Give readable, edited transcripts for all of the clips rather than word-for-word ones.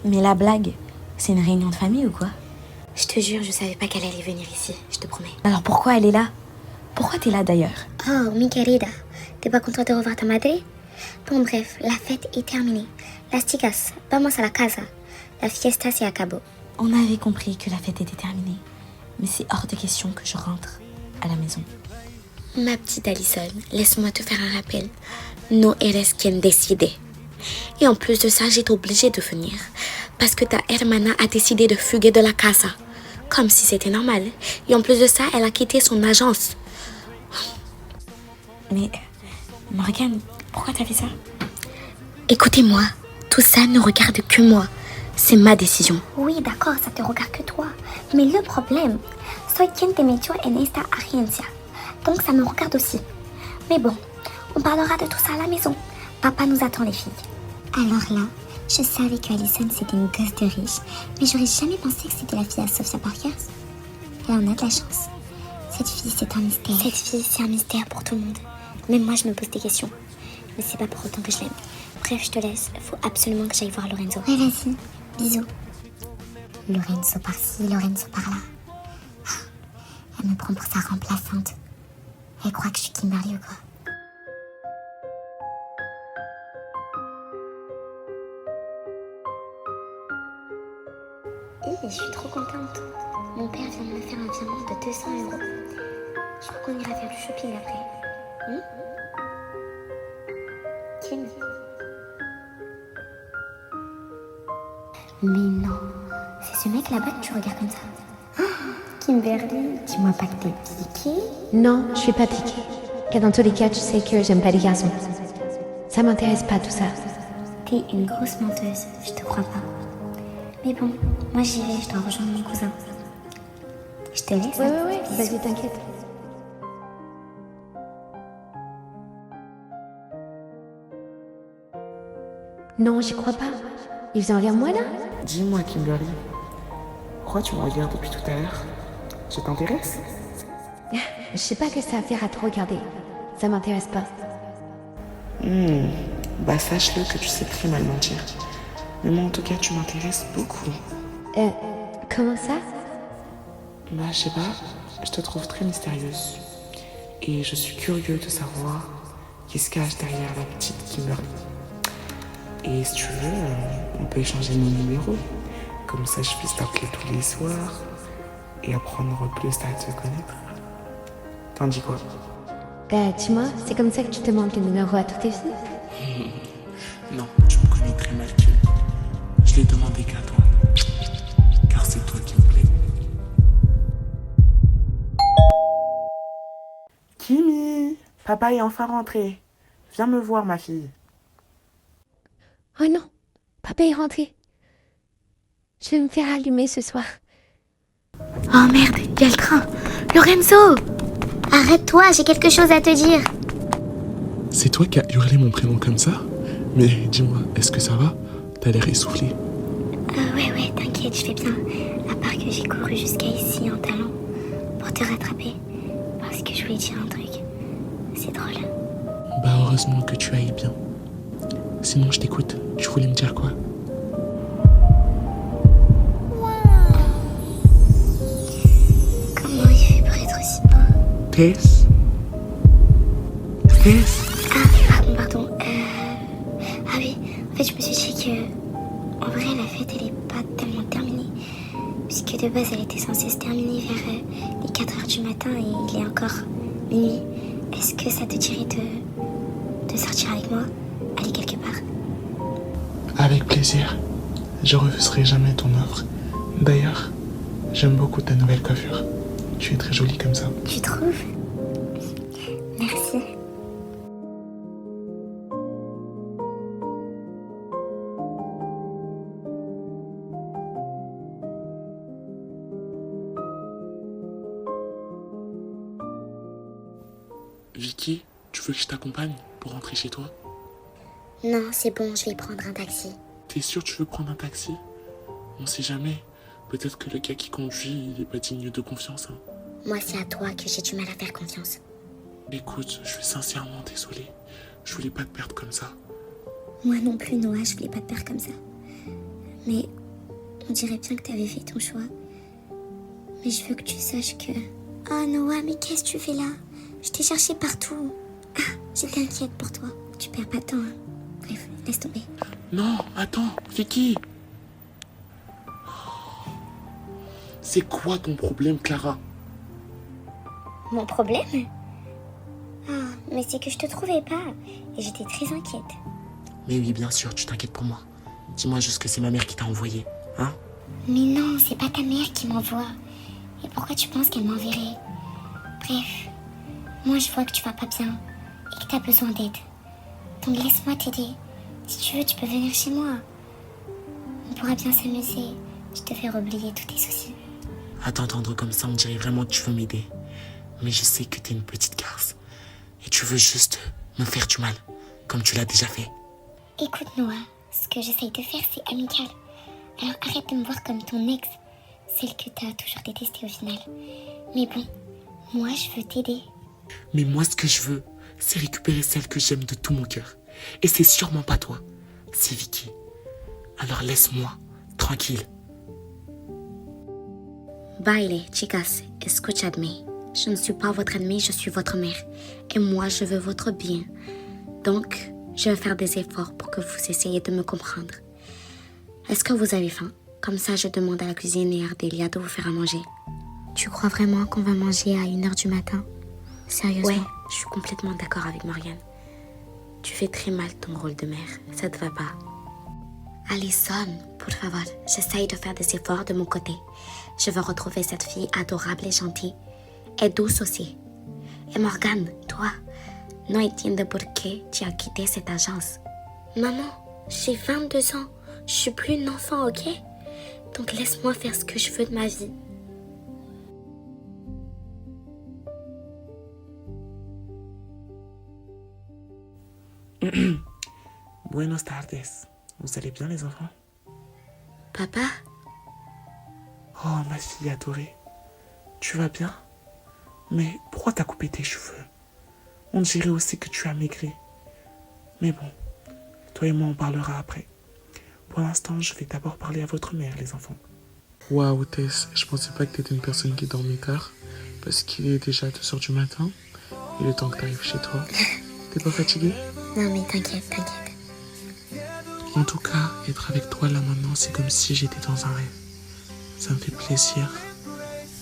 Mais la blague, c'est une réunion de famille ou quoi? Je te jure, je savais pas qu'elle allait venir ici, je te promets. Alors pourquoi elle est là? Pourquoi t'es là d'ailleurs? Oh, mi querida, t'es pas contente de revoir ta madre? Bon bref, la fête est terminée. Las chicas, vamos a la casa. La fiesta se acabó. On avait compris que la fête était terminée. Mais c'est hors de question que je rentre à la maison. Ma petite Alison, laisse-moi te faire un rappel. No eres quien decide. Et en plus de ça, j'étais obligée de venir. Parce que ta hermana a décidé de fuguer de la casa. Comme si c'était normal. Et en plus de ça, elle a quitté son agence. Mais, Morgane, pourquoi t'as fait ça? Écoutez-moi, tout ça ne regarde que moi. C'est ma décision. Oui, d'accord, ça te regarde que toi. Mais le problème, soy quien te metió en esta agencia. Donc ça me regarde aussi. Mais bon, on parlera de tout ça à la maison. Papa nous attend les filles. Alors là, je savais qu'Alison c'était une gosse de riche, mais j'aurais jamais pensé que c'était la fille à Sophia Parkers. Elle en a de la chance. Cette fille, c'est un mystère. Cette fille, c'est un mystère pour tout le monde. Même moi, je me pose des questions. Mais c'est pas pour autant que je l'aime. Bref, je te laisse. Faut absolument que j'aille voir Lorenzo. Ouais, vas-y. Bisous. Lorenzo par-ci, Lorenzo par-là. Elle me prend pour sa remplaçante. Elle croit que je suis Kimberly ou quoi? Je suis trop contente. Mon père vient de me faire un virement de 200 €. Je crois qu'on ira faire du shopping après. Kim? Mais non, c'est ce mec là-bas que tu regardes comme ça. Kimberly, dis-moi pas que t'es piquée. Non, je suis pas piquée. Car dans tous les cas, tu sais que j'aime pas les garçons. Ça m'intéresse pas tout ça. T'es une grosse menteuse, je te crois pas. Mais bon, moi j'y vais, je dois rejoindre mon cousin. Je te laisse. Ouais, vas-y, t'inquiète. Non, j'y crois pas. Ils viennent vers moi là? Dis-moi, Kimberly, pourquoi tu me regardes depuis tout à l'heure? Je t'intéresse? Je sais pas que ça a à faire à te regarder. Ça m'intéresse pas. Bah sache-le que tu sais très mal mentir. Mais moi en tout cas tu m'intéresses beaucoup. Comment ça? Bah je sais pas, je te trouve très mystérieuse. Et je suis curieux de savoir qui se cache derrière la petite Kimberly. Et si tu veux, on peut échanger nos numéros. Comme ça je puisse t'appeler tous les soirs et apprendre plus à te connaître. T'en dis quoi? Dis-moi, c'est comme ça que tu demandes le numéro à toutes tes filles? Non, tu me connais très mal, Kim. Je l'ai demandé qu'à toi. Car c'est toi qui me plais. Kimi, papa est enfin rentré. Viens me voir, ma fille. Oh non, papa est rentré. Je vais me faire allumer ce soir. Oh merde, il y a le train. Lorenzo! Arrête-toi, j'ai quelque chose à te dire. C'est toi qui as hurlé mon prénom comme ça? Mais dis-moi, est-ce que ça va? T'as l'air essoufflé. Ouais, t'inquiète, je fais bien. À part que j'ai couru jusqu'à ici en talons pour te rattraper. Parce que je voulais dire un truc. C'est drôle. Bah heureusement que tu ailles bien. Sinon je t'écoute, tu voulais me dire quoi? Comment il fait pour être aussi beau? Tess? Tess? Pardon. Ah oui, en fait, je me suis dit que... En vrai, la fête, elle est pas tellement terminée. Puisque de base, elle était censée se terminer vers les 4h du matin et il est encore minuit. Est-ce que ça te dirait de sortir avec moi? Aller quelque part? Avec plaisir. Je refuserai jamais ton offre. D'ailleurs, j'aime beaucoup ta nouvelle coiffure. Tu es très jolie comme ça. Tu trouves? Merci. Vicky, tu veux que je t'accompagne pour rentrer chez toi? Non, c'est bon, je vais prendre un taxi. T'es sûr que tu veux prendre un taxi? On sait jamais. Peut-être que le gars qui conduit, il est pas digne de confiance, hein. Moi, c'est à toi que j'ai du mal à faire confiance. Écoute, je suis sincèrement désolé. Je voulais pas te perdre comme ça. Moi non plus, Noah, je voulais pas te perdre comme ça. Mais On dirait bien que t'avais fait ton choix. Mais je veux que tu saches que... Oh Noah, mais qu'est-ce que tu fais là? Je t'ai cherché partout. Ah, j'étais inquiète pour toi. Tu perds pas de temps, hein. Bref, laisse tomber. Non, attends, Vicky. C'est quoi ton problème, Clara? Mon problème? Ah, mais c'est que je te trouvais pas. Et j'étais très inquiète. Mais oui, bien sûr, tu t'inquiètes pour moi. Dis-moi juste que c'est ma mère qui t'a envoyé, hein? Mais non, c'est pas ta mère qui m'envoie. Et pourquoi tu penses qu'elle m'enverrait? Bref, moi je vois que tu vas pas bien et que t'as besoin d'aide. Donc laisse-moi t'aider. Si tu veux, tu peux venir chez moi. On pourra bien s'amuser. Je te ferai oublier tous tes soucis. À t'entendre comme ça, on dirait vraiment que tu veux m'aider. Mais je sais que t'es une petite garce. Et tu veux juste me faire du mal, comme tu l'as déjà fait. Écoute Noah, ce que j'essaye de faire c'est amical. Alors arrête de me voir comme ton ex, celle que t'as toujours détestée au final. Mais bon, moi je veux t'aider. Mais moi, ce que je veux, c'est récupérer celle que j'aime de tout mon cœur. Et c'est sûrement pas toi, c'est Vicky. Alors laisse-moi, tranquille. Baile, chicas, escuchadme. Je ne suis pas votre ennemie, je suis votre mère. Et moi, je veux votre bien. Donc, je vais faire des efforts pour que vous essayiez de me comprendre. Est-ce que vous avez faim? Comme ça, je demande à la cuisinière Delia de vous faire à manger. Tu crois vraiment qu'on va manger à 1h du matin? Sérieusement? Ouais, je suis complètement d'accord avec Morgane. Tu fais très mal ton rôle de mère, ça te va pas. Allez, sonne, pour favor. J'essaye de faire des efforts de mon côté. Je veux retrouver cette fille adorable et gentille. Et douce aussi. Et Morgane, toi, no entiendo por qué tu as quitté cette agence. Maman, j'ai 22 ans. Je suis plus une enfant, ok? Donc laisse-moi faire ce que je veux de ma vie. Buenos tardes. Vous allez bien, les enfants? Papa? Oh, ma fille adorée. Tu vas bien? Mais pourquoi t'as coupé tes cheveux? On dirait aussi que tu as maigri. Mais bon, toi et moi, on parlera après. Pour l'instant, je vais d'abord parler à votre mère, les enfants. Waouh, Tess, je pensais pas que t'étais une personne qui dormait tard. Parce qu'il est déjà 2h du matin. Il est temps que t'arrives chez toi. T'es pas fatiguée? Non mais t'inquiète. En tout cas, être avec toi là maintenant, c'est comme si j'étais dans un rêve. Ça me fait plaisir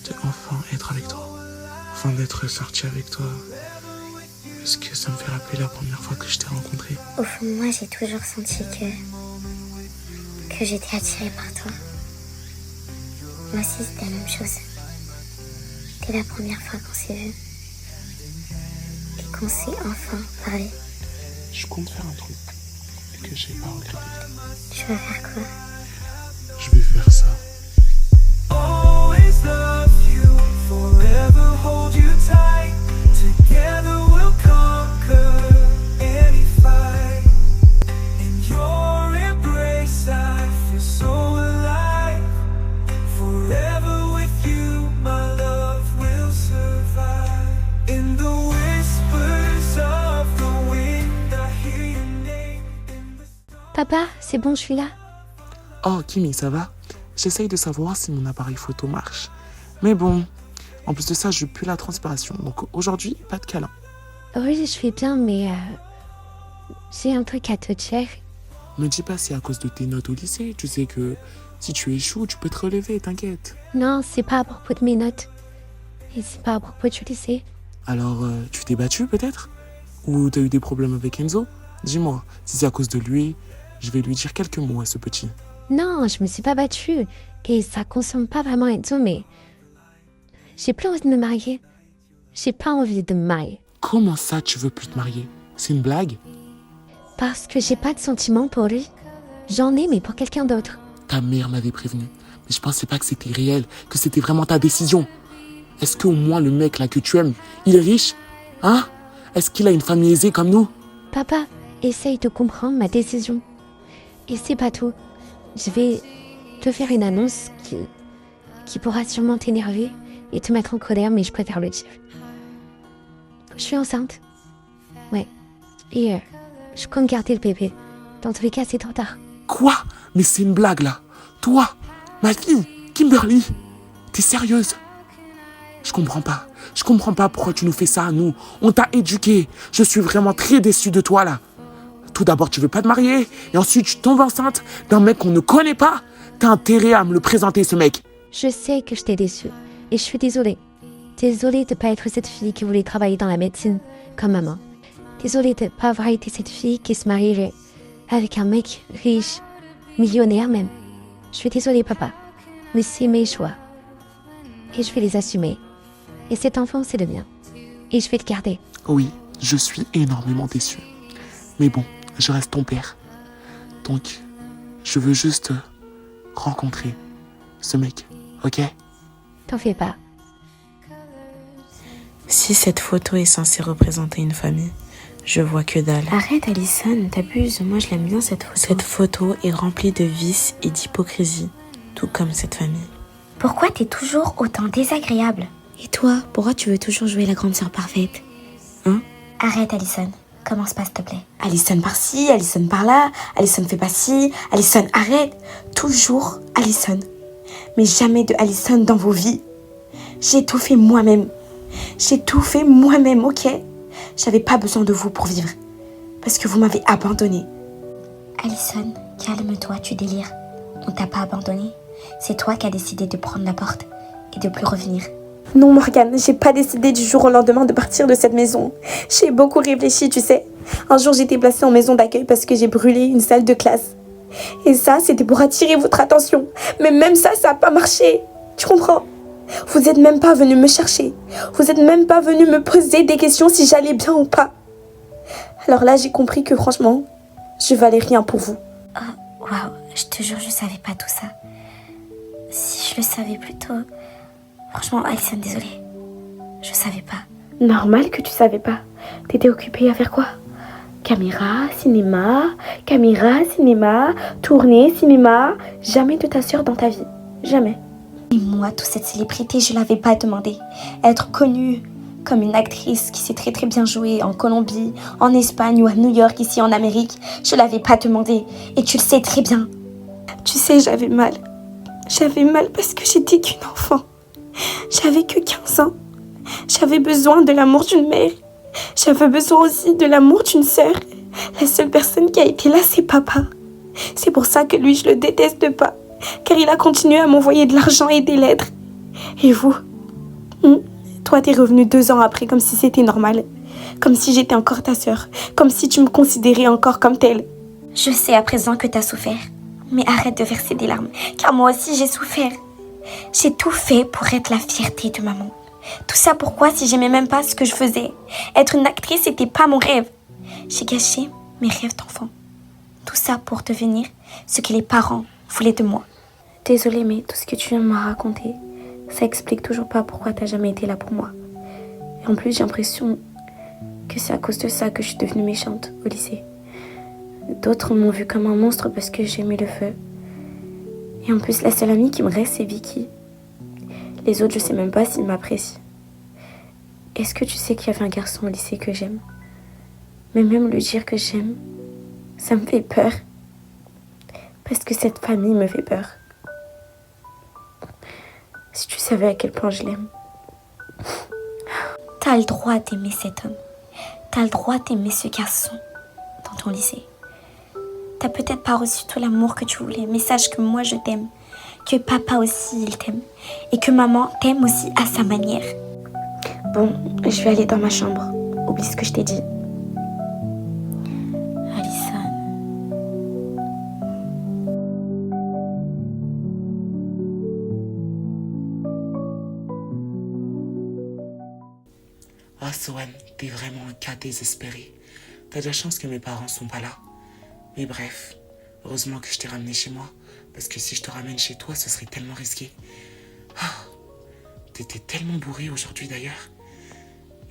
de enfin être avec toi. Enfin d'être sorti avec toi. Parce que ça me fait rappeler la première fois que je t'ai rencontré. Au fond de moi, j'ai toujours senti que j'étais attirée par toi. Moi aussi, c'était la même chose. C'était la première fois qu'on s'est vus. Et qu'on s'est enfin parlé. Je compte faire un truc que j'ai pas regretté. Tu vas faire quoi? Je vais faire ça. Always love you, forever hold you tight. Together we'll conquer any fight. In your embrace I feel so alive. Forever with you my love will survive. In the whispers of the wind I hear your name in the stars. Papa, c'est bon, je suis là. Oh, Kimi, ça va? J'essaye de savoir si mon appareil photo marche. Mais bon, en plus de ça, je pue la transpiration. Donc aujourd'hui, pas de câlin. Oui, je vais bien, mais j'ai un truc à te dire. Me dis pas c'est à cause de tes notes au lycée. Tu sais que si tu échoues, tu peux te relever, t'inquiète. Non, c'est pas à propos de mes notes. Et c'est pas à propos du lycée. Alors, tu t'es battu peut-être? Ou t'as eu des problèmes avec Enzo? Dis-moi, si c'est à cause de lui, je vais lui dire quelques mots à ce petit. Non, je me suis pas battue. Et ça concerne pas vraiment Enzo, mais j'ai plus envie de me marier. J'ai pas envie de me marier. Comment ça, tu veux plus te marier? C'est une blague? Parce que j'ai pas de sentiments pour lui. J'en ai, mais pour quelqu'un d'autre. Ta mère m'avait prévenu. Mais je pensais pas que c'était réel, que c'était vraiment ta décision. Est-ce qu'au moins le mec là que tu aimes, il est riche? Hein? Est-ce qu'il a une famille aisée comme nous? Papa, essaye de comprendre ma décision. Et c'est pas tout. Je vais te faire une annonce qui pourra sûrement t'énerver et te mettre en colère, mais je préfère le dire. Je suis enceinte. Ouais. Et je compte garder le bébé. Dans tous les cas, c'est trop tard. Quoi? Mais c'est une blague là. Toi? Ma fille, Kimberly, t'es sérieuse? Je comprends pas. Je comprends pas pourquoi tu nous fais ça à nous. On t'a éduqué. Je suis vraiment très déçu de toi, là. Tout d'abord, tu veux pas te marier. Et ensuite, tu tombes enceinte d'un mec qu'on ne connaît pas. T'as intérêt à me le présenter, ce mec. Je sais que je t'ai déçue. Et je suis désolée. Désolée de ne pas être cette fille qui voulait travailler dans la médecine comme maman. Désolée de ne pas avoir été cette fille qui se marierait avec un mec riche, millionnaire même. Je suis désolée, papa. Mais c'est mes choix. Et je vais les assumer. Et cet enfant, c'est le mien. Et je vais le garder. Oui, je suis énormément déçu. Mais bon, je reste ton père. Donc, je veux juste rencontrer ce mec, ok? T'en fais pas. Si cette photo est censée représenter une famille, je vois que dalle. Arrête, Alison, t'abuses. Moi, je l'aime bien, cette photo. Cette photo est remplie de vices et d'hypocrisie, tout comme cette famille. Pourquoi t'es toujours autant désagréable? Et toi, pourquoi tu veux toujours jouer la grande sœur parfaite? Hein? Arrête, Alison. Commence pas, s'il te plaît. Alison par-ci, Alison par-là, Alison fait pas ci, Alison arrête. Toujours Alison. Mais jamais de Alison dans vos vies. J'ai tout fait moi-même. J'ai tout fait moi-même, ok? J'avais pas besoin de vous pour vivre. Parce que vous m'avez abandonnée. Alison, calme-toi, tu délires. On t'a pas abandonné. C'est toi qui as décidé de prendre la porte et de plus revenir. Non, Morgane, j'ai pas décidé du jour au lendemain de partir de cette maison. J'ai beaucoup réfléchi, tu sais. Un jour, j'ai été placée en maison d'accueil parce que j'ai brûlé une salle de classe. Et ça, c'était pour attirer votre attention. Mais même ça a pas marché. Tu comprends? Vous êtes même pas venu me chercher. Vous êtes même pas venu me poser des questions si j'allais bien ou pas. Alors là, j'ai compris que franchement, je valais rien pour vous. Oh, waouh, je te jure, je savais pas tout ça. Si je le savais plus tôt... Franchement, Alison, désolée. Je savais pas. Normal que tu savais pas. T'étais occupée à faire quoi? Caméra, cinéma, tournée, cinéma. Jamais de ta sœur dans ta vie. Jamais. Et moi, toute cette célébrité, je l'avais pas demandé. Être connue comme une actrice qui sait très très bien jouer en Colombie, en Espagne ou à New York, ici en Amérique, je l'avais pas demandé. Et tu le sais très bien. Tu sais, j'avais mal. J'avais mal parce que j'étais qu'une enfant. J'avais que 15 ans. J'avais besoin de l'amour d'une mère. J'avais besoin aussi de l'amour d'une sœur. La seule personne qui a été là, c'est papa. C'est pour ça que lui, je le déteste pas. Car il a continué à m'envoyer de l'argent et des lettres. Et vous? Toi, t'es revenu 2 ans après comme si c'était normal. Comme si j'étais encore ta sœur. Comme si tu me considérais encore comme telle. Je sais à présent que t'as souffert. Mais arrête de verser des larmes. Car moi aussi, j'ai souffert. J'ai tout fait pour être la fierté de maman. Tout ça pourquoi si j'aimais même pas ce que je faisais? Être une actrice, c'était pas mon rêve. J'ai gâché mes rêves d'enfant. Tout ça pour devenir ce que les parents voulaient de moi. Désolée, mais tout ce que tu viens de me raconter, ça explique toujours pas pourquoi t'as jamais été là pour moi. Et en plus, j'ai l'impression que c'est à cause de ça que je suis devenue méchante au lycée. D'autres m'ont vue comme un monstre parce que j'ai mis le feu. Et en plus, la seule amie qui me reste, c'est Vicky. Les autres, je sais même pas s'ils m'apprécient. Est-ce que tu sais qu'il y avait un garçon au lycée que j'aime? Mais même le dire que j'aime, ça me fait peur. Parce que cette famille me fait peur. Si tu savais à quel point je l'aime. T'as le droit d'aimer cet homme. T'as le droit d'aimer ce garçon dans ton lycée. T'as peut-être pas reçu tout l'amour que tu voulais, mais sache que moi je t'aime. Que papa aussi il t'aime. Et que maman t'aime aussi à sa manière. Bon, je vais aller dans ma chambre. Oublie ce que je t'ai dit. Alison. Ah, Sohan, t'es vraiment un cas désespéré. T'as de la chance que mes parents sont pas là. Mais bref, heureusement que je t'ai ramené chez moi. Parce que si je te ramène chez toi, ce serait tellement risqué. Ah, t'étais tellement bourrée aujourd'hui d'ailleurs.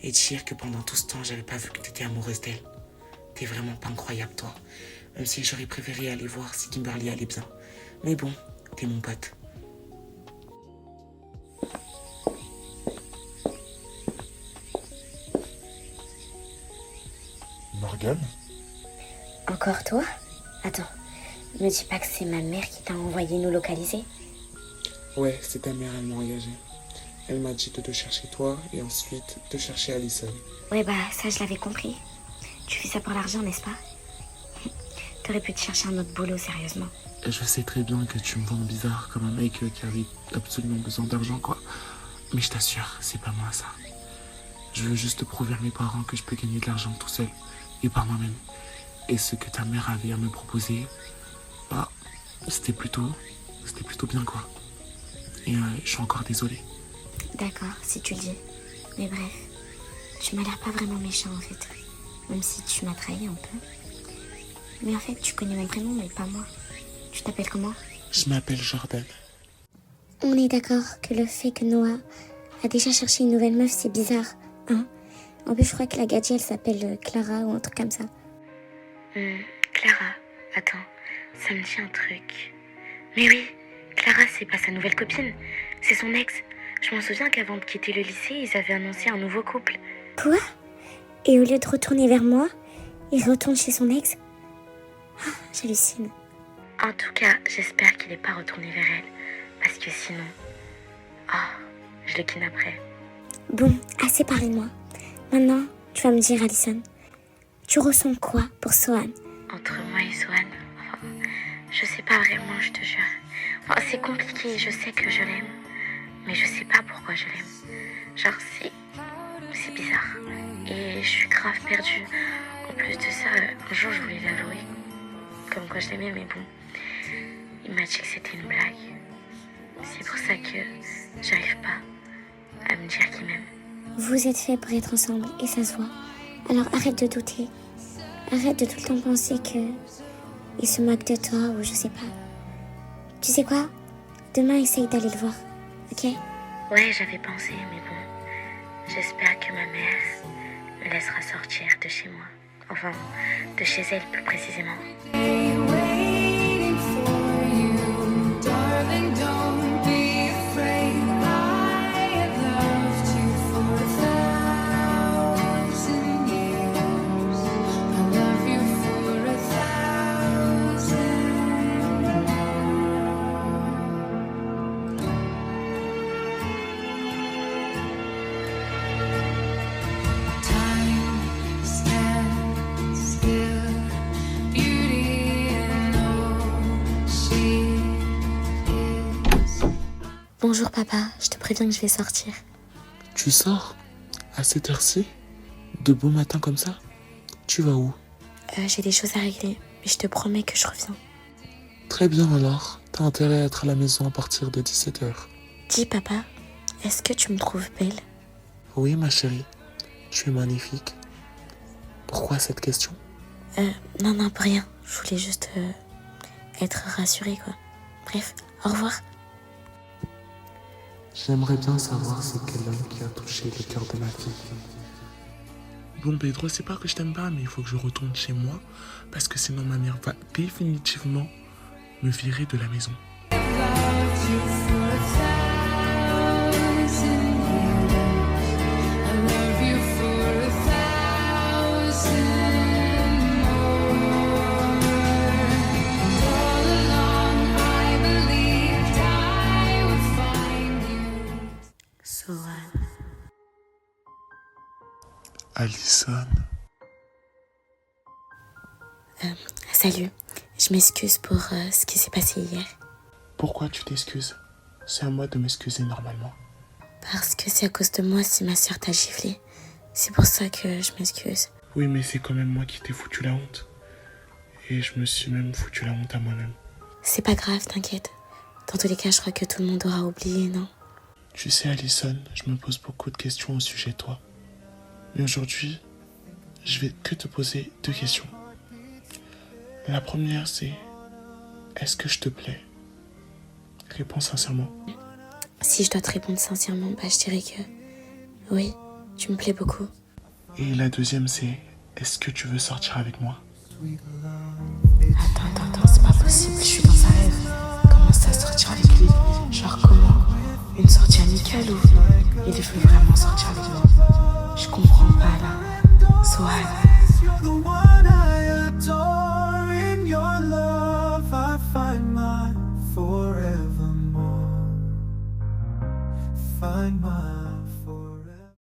Et dire que pendant tout ce temps, j'avais pas vu que t'étais amoureuse d'elle. T'es vraiment pas incroyable, toi. Même si j'aurais préféré aller voir si Kimberly allait bien. Mais bon, t'es mon pote. Morgane? Encore toi? Attends, me dis pas que c'est ma mère qui t'a envoyé nous localiser. Ouais, c'est ta mère, elle m'a engagé. Elle m'a dit de te chercher toi et ensuite de chercher Alison. Ouais, bah, ça, je l'avais compris. Tu fais ça pour l'argent, n'est-ce pas? T'aurais pu te chercher un autre boulot, sérieusement. Et je sais très bien que tu me vends bizarre comme un mec qui avait absolument besoin d'argent, quoi. Mais je t'assure, c'est pas moi ça. Je veux juste prouver à mes parents que je peux gagner de l'argent tout seul et par moi-même. Et ce que ta mère avait à me proposer, bah, c'était plutôt bien, quoi. Et je suis encore désolé. D'accord, si tu le dis. Mais bref, tu m'as l'air pas vraiment méchant, en fait. Même si tu m'as trahi un peu. Mais en fait, tu connais mon prénom, mais pas moi. Tu t'appelles comment? Je m'appelle Jordan. On est d'accord que le fait que Noah a déjà cherché une nouvelle meuf, c'est bizarre, hein? En plus, je crois que la gadget, elle s'appelle Clara ou un truc comme ça. Clara, attends, ça me dit un truc. Mais oui, Clara, c'est pas sa nouvelle copine, c'est son ex. Je m'en souviens qu'avant de quitter le lycée, ils avaient annoncé un nouveau couple. Quoi? Et au lieu de retourner vers moi, il retourne chez son ex? Ah, j'hallucine. En tout cas, j'espère qu'il n'est pas retourné vers elle, parce que sinon... je le kidnapperai. Bon, assez parlé de moi. Maintenant, tu vas me dire, Alison, tu ressens quoi pour Sohan? Entre moi et Sohan, je sais pas vraiment, je te jure. C'est compliqué, je sais que je l'aime, mais je sais pas pourquoi je l'aime. Genre, c'est bizarre. Et je suis grave perdue. En plus de ça, un jour, je voulais l'avouer. Comme quoi je l'aimais, mais bon. Il m'a dit que c'était une blague. C'est pour ça que j'arrive pas à me dire qu'il m'aime. Vous êtes faits pour être ensemble et ça se voit. Alors arrête de douter. Arrête de tout le temps penser que il se moque de toi ou je sais pas. Tu sais quoi? Demain, essaye d'aller le voir, ok? Ouais, j'avais pensé, mais bon. J'espère que ma mère me laissera sortir de chez moi. Enfin, de chez elle plus précisément. Bonjour papa, je te préviens que je vais sortir. Tu sors? À cette heure-ci? De beau matin comme ça? Tu vas où? J'ai des choses à régler, mais je te promets que je reviens. Très bien alors, t'as intérêt à être à la maison à partir de 17h. Dis papa, est-ce que tu me trouves belle? Oui ma chérie, tu es magnifique. Pourquoi cette question? Non, pour rien. Je voulais juste être rassurée, quoi. Bref, au revoir. J'aimerais bien savoir c'est quel homme qui a touché le cœur de ma fille. Bon Pedro, c'est pas que je t'aime pas, mais il faut que je retourne chez moi, parce que sinon ma mère va définitivement me virer de la maison. Alison. Salut. Je m'excuse pour ce qui s'est passé hier. Pourquoi tu t'excuses? C'est à moi de m'excuser normalement. Parce que c'est à cause de moi si ma soeur t'a giflé. C'est pour ça que je m'excuse. Oui, mais c'est quand même moi qui t'ai foutu la honte. Et je me suis même foutu la honte à moi-même. C'est pas grave, t'inquiète. Dans tous les cas, je crois que tout le monde aura oublié, non? Tu sais, Alison, je me pose beaucoup de questions au sujet de toi. Mais aujourd'hui, je vais que te poser 2 questions. La première, c'est... Est-ce que je te plais? Réponds sincèrement. Si je dois te répondre sincèrement, je dirais que... Oui, tu me plais beaucoup. Et la deuxième, c'est... Est-ce que tu veux sortir avec moi? Attends, c'est pas possible, je suis dans un rêve. Comment ça, sortir avec lui? Genre comment? Une sortie amicale ou... Il veut vraiment sortir avec moi? Je comprends pas là. Sohan.